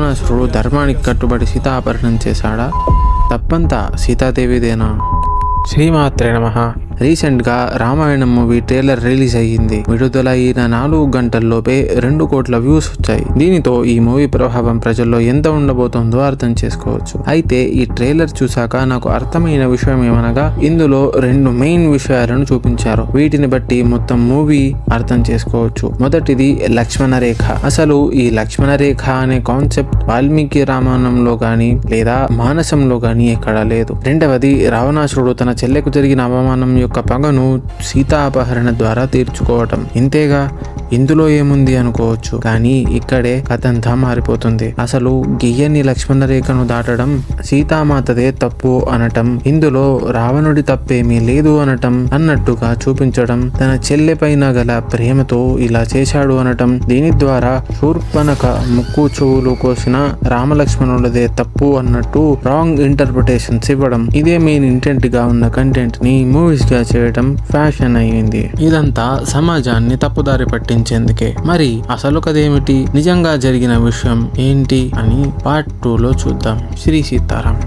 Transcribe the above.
రావణాసురుడు ధర్మానికి కట్టుబడి సీతాపహరణం చేశాడా? తప్పంతా సీతాదేవిదేనా? శ్రీమాత్రే నమః. రీసెంట్గా రామాయణం మూవీ ట్రైలర్ రిలీజ్ అయ్యింది. విడుదలైన 4 గంటల్లోపే 2 కోట్ల వ్యూస్ వచ్చాయి. దీనితో ఈ మూవీ ప్రభావం ప్రజల్లో ఎంత ఉండబోతుందో అర్థం చేసుకోవచ్చు. అయితే ఈ ట్రైలర్ చూశాక నాకు అర్థమైన విషయం ఏమనగా, ఇందులో 2 మెయిన్ విషయాలను చూపించారు. వీటిని బట్టి మొత్తం మూవీ అర్థం చేసుకోవచ్చు. మొదటిది లక్ష్మణ రేఖ. అసలు ఈ లక్ష్మణ రేఖ అనే కాన్సెప్ట్ వాల్మీకి రామాయణంలో గాని లేదా మానసంలో గాని ఎక్కడా లేదు. రెండవది, రావణాసురుడు తన చెల్లెకు జరిగిన అవమానం యొక్క పగను సీతాపహరణ ద్వారా తీర్చుకోవటం. ఇంతేగా, ఇందులో ఏముంది అనుకోవచ్చు. కానీ ఇక్కడే కథంతా మారిపోతుంది. అసలు గియ్యని లక్ష్మణ రేఖను దాటడం సీతామాతదే తప్పు అనటం, ఇందులో రావణుడి తప్పేమీ లేదు అనటం అన్నట్టుగా చూపించడం, తన చెల్లె పైన గల ప్రేమతో ఇలా చేశాడు అనటం, దీని ద్వారా శూర్పణఖ ముక్కు చెవులు కోసిన రామలక్ష్మణులదే తప్పు అన్నట్టు రాంగ్ ఇంటర్ప్రిటేషన్స్ ఇవ్వడం, ఇదే మెయిన్ ఇంటెంట్ గా ఉన్న కంటెంట్ ని మూవీస్ గా చేయడం ఫ్యాషన్ అయ్యింది. ఇదంతా సమాజాన్ని తప్పుదారి పట్టించేందుకే. మరి అసలు కదేమిటి, నిజంగా జరిగిన విషయం ఏంటి అని పార్ట్ 2లో చూద్దాం. శ్రీ సీతారాం.